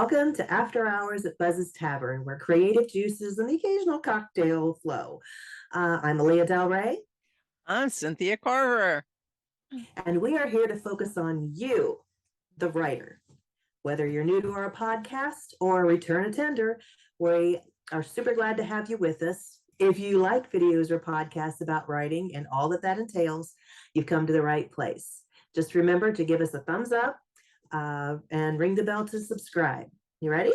Welcome to After Hours at Buzz's Tavern, where creative juices and the occasional cocktail flow. I'm Aliya DalRae. I'm Cynthia Carver. And we are here to focus on you, the writer. Whether you're new to our podcast or a return attender, we are super glad to have you with us. If you like videos or podcasts about writing and all that entails, you've come to the right place. Just remember to give us a thumbs up and ring the bell to subscribe. You ready?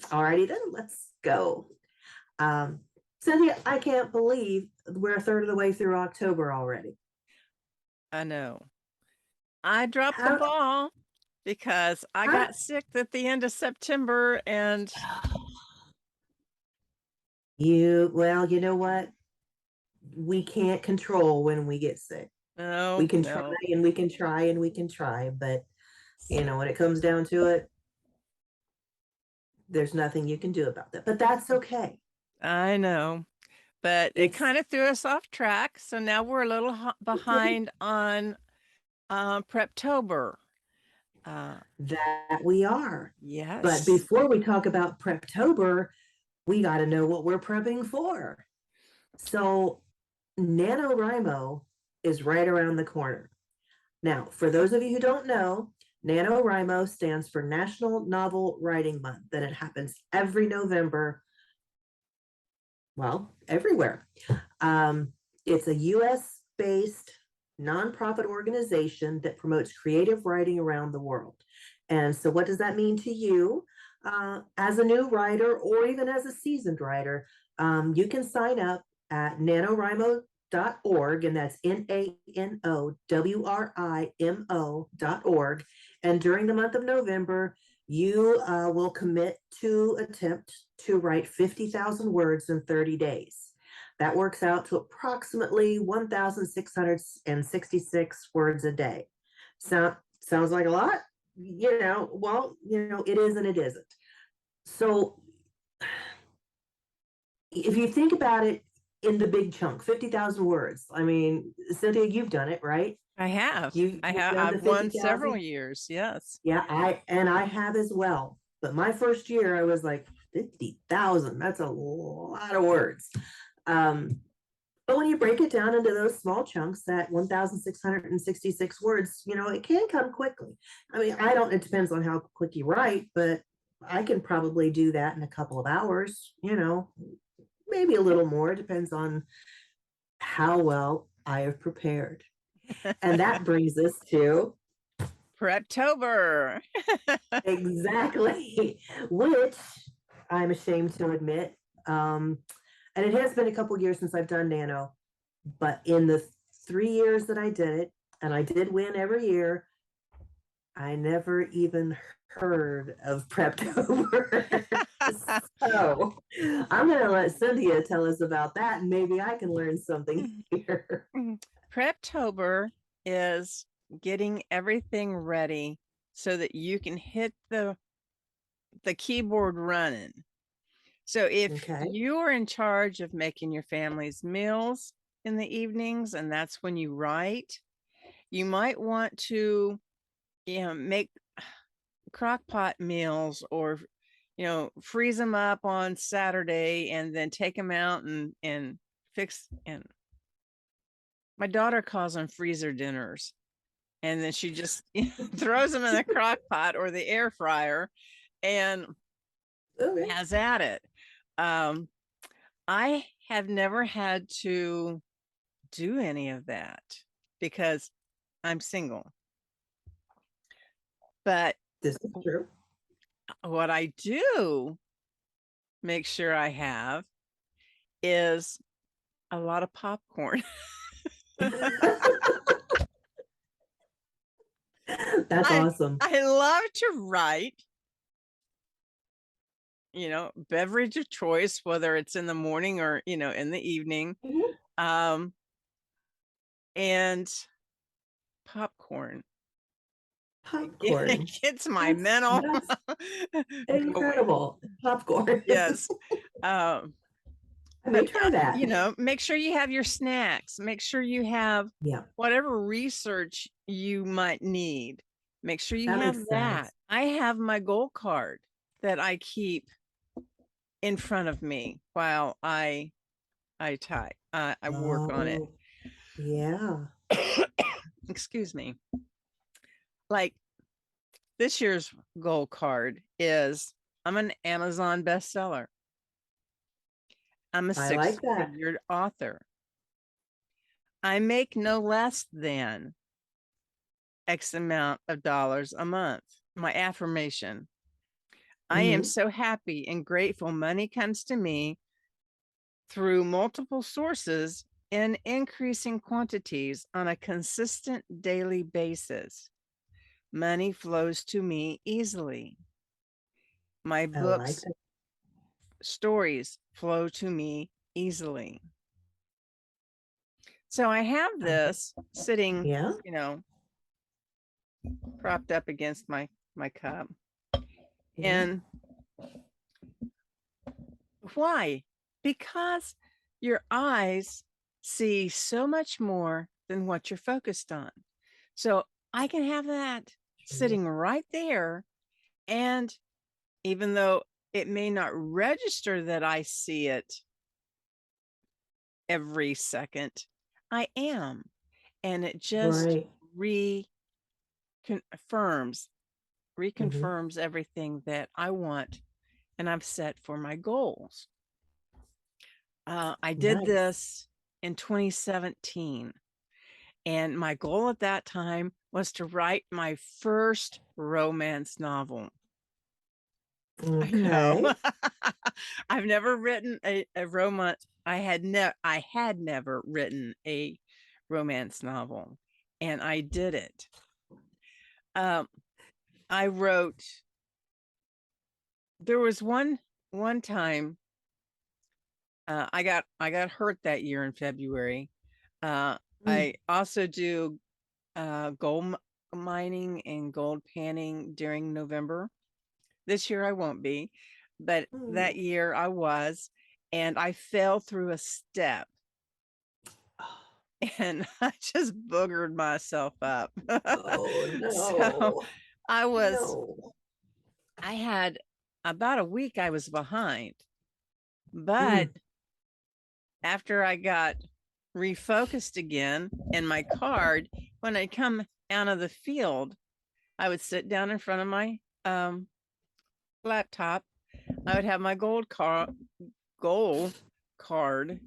Alrighty then, let's go. Cynthia, I can't believe we're a third of the way through October already. I know. I dropped the ball because I got sick at the end of September and... You know what? We can't control when we get sick. No, we can try and we can try and we can try, but you know, when it comes down to it, there's nothing you can do about that, but that's okay. I know, but it kind of threw us off track. So now we're a little behind on Preptober. That we are. Yes. But before we talk about Preptober, we got to know what we're prepping for. So NaNoWriMo is right around the corner. Now, for those of you who don't know, NaNoWriMo stands for National Novel Writing Month, and it happens every November. Well, everywhere. It's a US-based nonprofit organization that promotes creative writing around the world. And so what does that mean to you? As a new writer or even as a seasoned writer, you can sign up at NaNoWriMo.org, and that's NaNoWriMo.org. And during the month of November, you will commit to attempt to write 50,000 words in 30 days. That works out to approximately 1,666 words a day. Sounds like a lot? Well, it is and it isn't. So if you think about it in the big chunk, 50,000 words. I mean, Cynthia, you've done it, right? I have. I've won several years. Yes. Yeah, I have as well. But my first year, I was like 50,000. That's a lot of words. But when you break it down into those small chunks, that 1,666 words, it can come quickly. I mean, it depends on how quick you write, but I can probably do that in a couple of hours, maybe a little more, depends on how well I have prepared. And that brings us to Preptober. Exactly, which I'm ashamed to admit. And it has been a couple years since I've done Nano, but in the 3 years that I did it, and I did win every year, I never even heard of Preptober. So I'm going to let Cynthia tell us about that, and maybe I can learn something here. Preptober is getting everything ready so that you can hit the keyboard running. So if you are in charge of making your family's meals in the evenings, and that's when you write, you might want to, make crock pot meals, or, freeze them up on Saturday and then take them out and fix. And my daughter calls them freezer dinners. And then she just throws them in the crock pot or the air fryer and has at it. I have never had to do any of that because I'm single. But this is true. What I do make sure I have is a lot of popcorn. That's awesome. I love to write. Beverage of choice, whether it's in the morning or, in the evening. And popcorn. It's my mental. Incredible. Popcorn. Yes. I may try that. Make sure you have your snacks. Make sure you have whatever research you might need. Make sure you have that. I have my goal card. that I keep in front of me while I type. I work on it. Yeah. Excuse me. Like this year's goal card is I'm an Amazon bestseller. I'm a six-figure author. I make no less than X amount of dollars a month. My affirmation. I am so happy and grateful money comes to me through multiple sources in increasing quantities on a consistent daily basis. Money flows to me easily. My books, stories flow to me easily. So I have this sitting, you know, propped up against my cup. And why? Because your eyes see so much more than what you're focused on. So I can have that sitting right there. And even though it may not register that I see it every second, I am. And it just reconfirms everything that I want and I've set for my goals. I did this in 2017. And my goal at that time was to write my first romance novel. I know. I've never written a romance. I had never written a romance novel, and I did it. I wrote. There was one time. I got hurt that year in February. I also do gold mining and gold panning during November. This year I won't be, but that year I was, and I fell through a step and I just boogered myself up. Oh no. So I had about a week I was behind, but after I got refocused again in my card, when I come out of the field, I would sit down in front of my laptop. I would have my goal card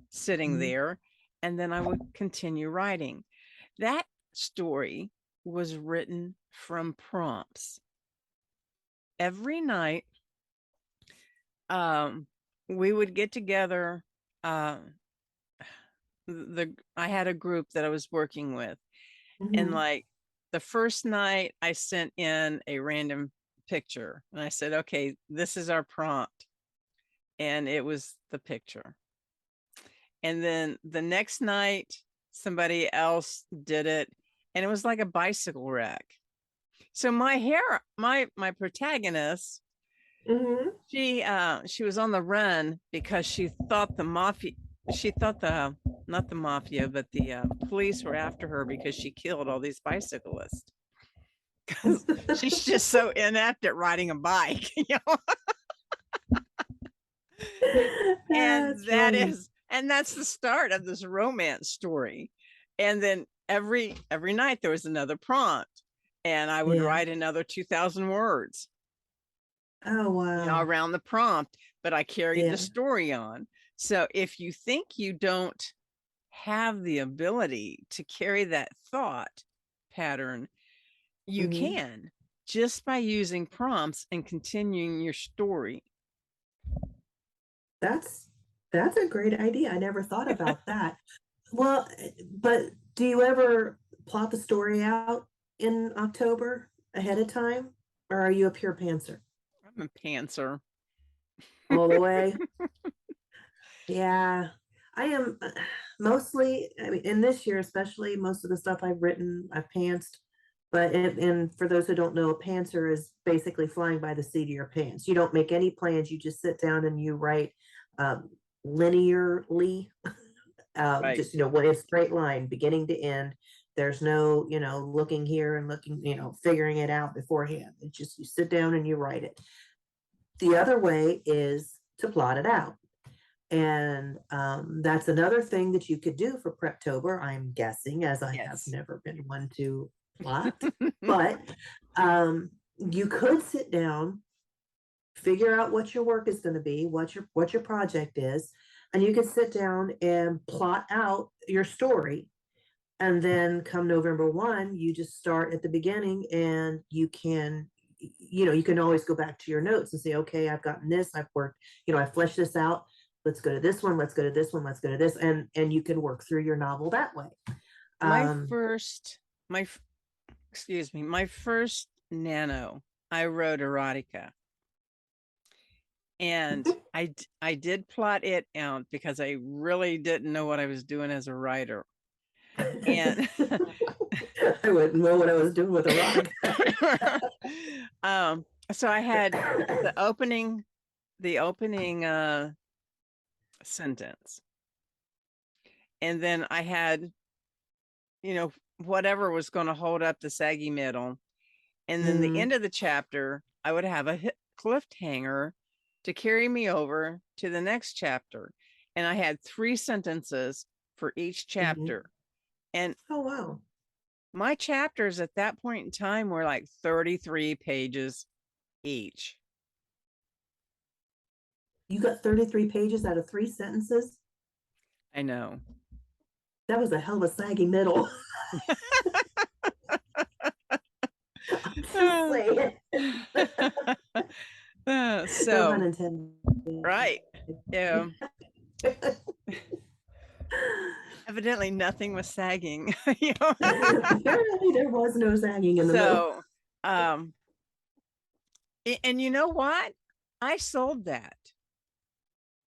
sitting there, and then I would continue writing. That story was written from prompts. Every night, we would get together. I had a group that I was working with, and like the first night I sent in a random picture and I said, okay, this is our prompt. And it was the picture. And then the next night, somebody else did it, and it was like a bicycle wreck. So my protagonist, she was on the run because she thought not the mafia, but the police were after her because she killed all these bicyclists. Because she's just so inept at riding a bike, you know. And that's the start of this romance story. And then every night there was another prompt, and I would write another 2,000 words. Oh wow. You know, around the prompt, but I carried the story on. So if you think you don't have the ability to carry that thought pattern, you can, just by using prompts and continuing your story. That's a great idea. I never thought about that. Well, but do you ever plot the story out in October ahead of time, or are you a pure pantser? I'm a pantser. All the way. Yeah, I am mostly, I mean, in this year especially, most of the stuff I've written, I've pantsed. But and for those who don't know, a pantser is basically flying by the seat of your pants. You don't make any plans. You just sit down and you write linearly, just, you know, what is straight line, beginning to end. There's no, you know, looking here and looking, you know, figuring it out beforehand. It's just you sit down and you write it. the other way is to plot it out. And that's another thing that you could do for Preptober, I'm guessing, as I have never been one to plot. But you could sit down, figure out what your work is going to be, what your project is, and you can sit down and plot out your story. And then come November 1, you just start at the beginning, and you can, you can always go back to your notes and say, okay, I've gotten this, I've worked, I fleshed this out. Let's go to this one. Let's go to this one. Let's go to this. And you can work through your novel that way. My first nano, I wrote erotica. And I did plot it out because I really didn't know what I was doing as a writer. And I wouldn't know what I was doing with erotica. So I had the opening sentence, and then I had whatever was going to hold up the saggy middle, and then the end of the chapter I would have a cliffhanger to carry me over to the next chapter, and I had 3 sentences for each chapter. And oh wow, my chapters at that point in time were like 33 pages each. You got 33 pages out of 3 sentences? I know. That was a hell of a saggy middle. So right. Yeah. Evidently nothing was sagging. Apparently there was no sagging in the middle. And you know what? I sold that.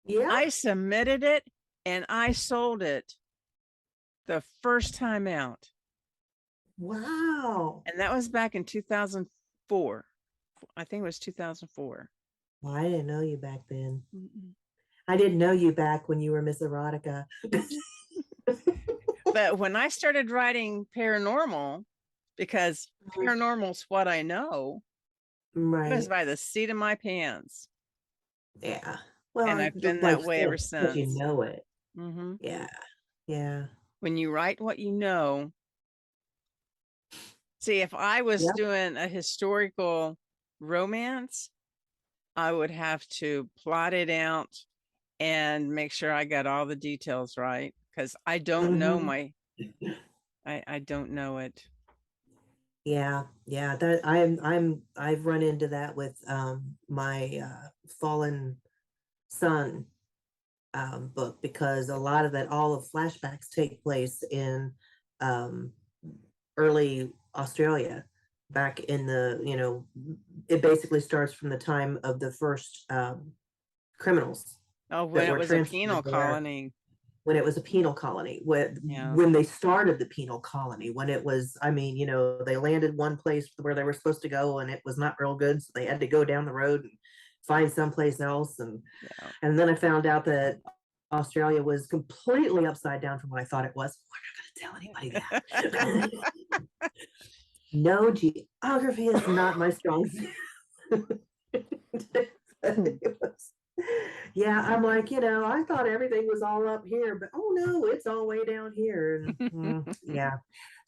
Yeah. I submitted it and I sold it the first time out. Wow. And that was back in 2004. I think it was 2004. Well, I didn't know you back then. I didn't know you back when you were Miss Erotica. But when I started writing paranormal, because paranormal's what I know, right, it was by the seat of my pants. Yeah. Well, and I've been that way ever since. You know it. Yeah. Yeah. When you write what you know. See, if I was doing a historical romance, I would have to plot it out and make sure I got all the details right, because I don't know I don't know it. Yeah. That I've run into that with my Fallen Son book, because a lot of that, all of flashbacks take place in early Australia, back in the, it basically starts from the time of the first criminals. Oh, when it was a penal colony. When it was a penal colony, when they started the penal colony, when it was, I mean, they landed one place where they were supposed to go and it was not real good, so they had to go down the road and find someplace else. And then I found out that Australia was completely upside down from what I thought it was. We're not going to tell anybody that. No, geography is not my strong suit. Yeah, I'm like, I thought everything was all up here, but oh no, it's all way down here. And, yeah.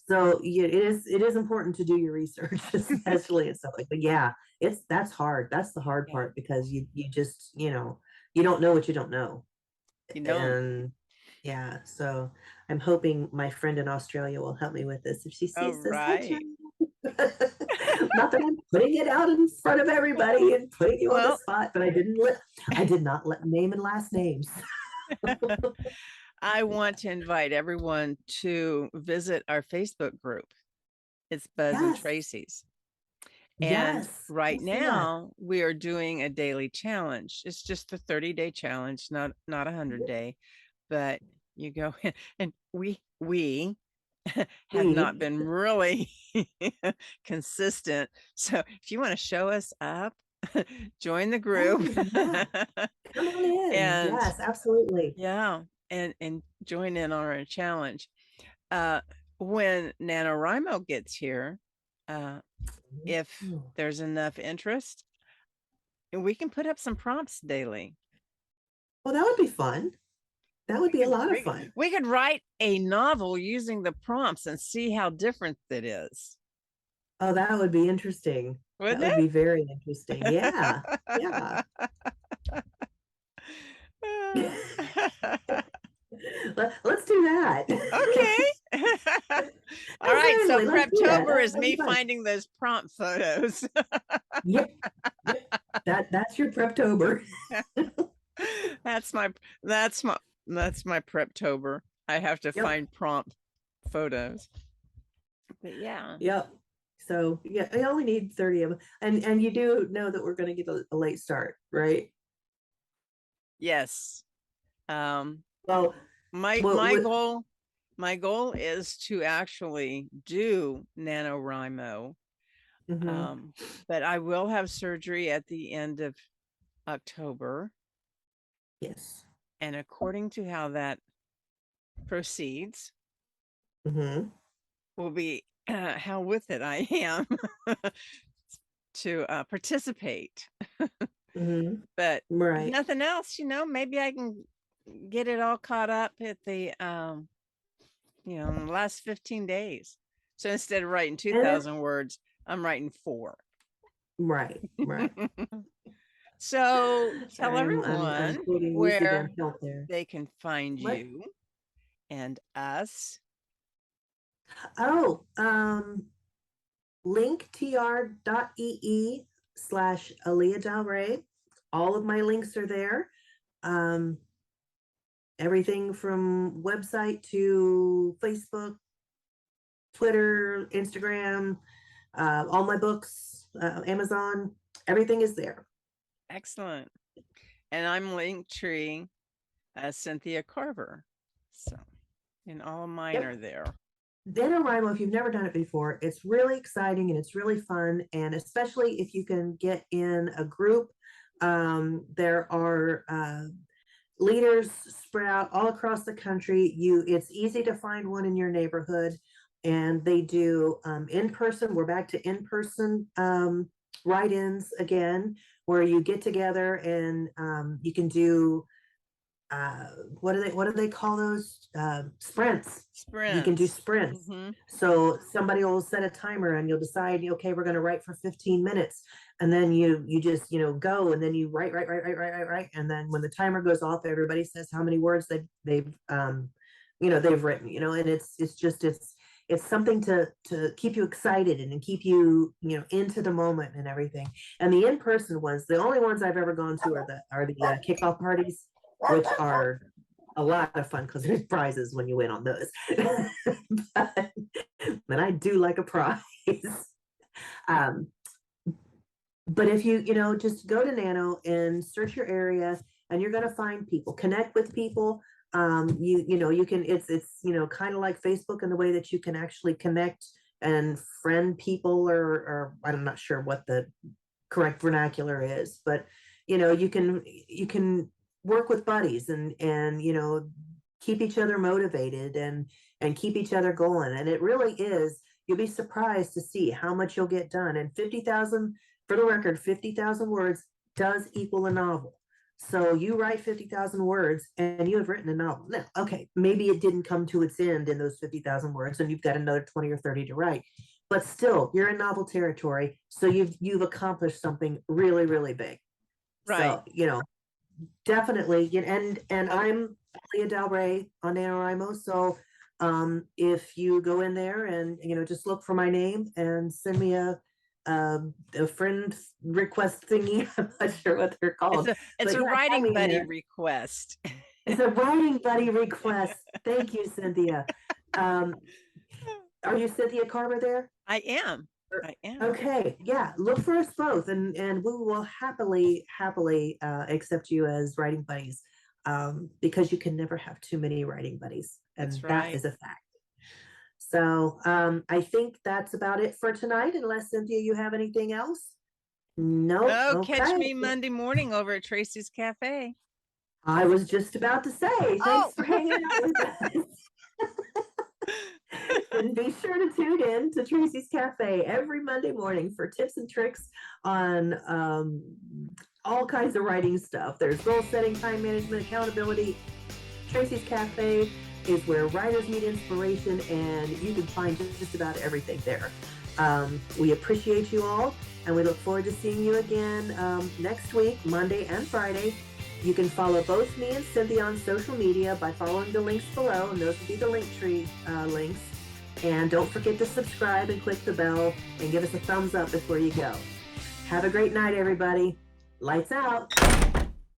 So it is important to do your research, especially and stuff like. But yeah, that's hard. That's the hard part, because you just you don't know what you don't know. You don't. And yeah, so I'm hoping my friend in Australia will help me with this if she sees this. Right. Not that I'm putting it out in front of everybody and putting you on the spot, but I did not let name and last names. I want to invite everyone to visit our Facebook group. It's Buzz and Tracy's. And right now we are doing a daily challenge. It's just a 30-day challenge, not a 100-day, but you go in, and we have not been really consistent. So if you want to show us up, join the group. Come on in. And yes, absolutely. Yeah. And join in on our challenge. When NaNoWriMo gets here, if there's enough interest, And we can put up some prompts daily. Well, that would be fun. That would be a lot of fun. We could write a novel using the prompts and see how different it is. Oh, that would be interesting. Wouldn't that would be very interesting. Yeah. Yeah. Let's do that. Okay. All right. So Preptober is me finding those prompt photos. Yep. That's your Preptober. That's my Preptober. I have to find prompt photos. But yeah. Yep. So yeah, I only need 30 of them. And you do know that we're going to get a late start, right? Yes. Well, my goal is to actually do NaNoWriMo. But I will have surgery at the end of October. Yes. And according to how that proceeds, will be how with it I am to participate. But nothing else, maybe I can get it all caught up at the in the last 15 days. So instead of writing 2,000 words, I'm writing 4. Right. So tell everyone where they can find you and us. Oh, linktr.ee/Aliya DalRae. All of my links are there. Everything from website to Facebook, Twitter, Instagram, all my books, Amazon, everything is there. Excellent. And I'm Linktree Cynthia Carver. So, and all of mine are there. NaNoWriMo, if you've never done it before, it's really exciting and it's really fun. And especially if you can get in a group, there are leaders spread out all across the country. It's easy to find one in your neighborhood, and they do in-person. We're back to in-person write-ins again, where you get together and you can do what do they call those? Sprints. You can do sprints. So somebody will set a timer and you'll decide, okay, we're going to write for 15 minutes. And then you just, go, and then you write. And then when the timer goes off, everybody says how many words they've written, and it's something to keep you excited and keep you, into the moment and everything. And the in-person ones, the only ones I've ever gone to are the kickoff parties, which are a lot of fun because there's prizes when you win on those. but I do like a prize. But if you just go to Nano and search your area, and you're going to find people, connect with people. You can, it's kind of like Facebook in the way that you can actually connect and friend people, or I'm not sure what the correct vernacular is, but you can work with buddies and keep each other motivated and keep each other going. And it really is, you'll be surprised to see how much you'll get done. And 50,000, for the record, 50,000 words does equal a novel. So you write 50,000 words and you have written a novel. Now, okay, maybe it didn't come to its end in those 50,000 words and you've got another 20 or 30 to write, but still you're in novel territory. So you've accomplished something really, really big. Right. So, definitely. And I'm Aliya DalRae on NaNoWriMo. So if you go in there and, just look for my name and send me a friend request thingy. I'm not sure what they're called. It's a writing buddy request. It's a writing buddy request. Thank you, Cynthia. Are you Cynthia Carver there? I am. Okay. Yeah. Look for us both, and we will happily accept you as writing buddies, because you can never have too many writing buddies, and that is a fact. So I think that's about it for tonight, unless Cynthia, you have anything else? No. Okay. Catch me Monday morning over at Tracy's Cafe. I was just about to say, thanks for hanging out with us. And be sure to tune in to Tracy's Cafe every Monday morning for tips and tricks on all kinds of writing stuff. There's goal setting, time management, accountability. Tracy's Cafe is where writers meet inspiration, and you can find just about everything there. We appreciate you all, and we look forward to seeing you again next week, Monday and Friday. You can follow both me and Cynthia on social media by following the links below, and those will be the Linktree links. And don't forget to subscribe and click the bell and give us a thumbs up before you go. Have a great night, everybody. Lights out.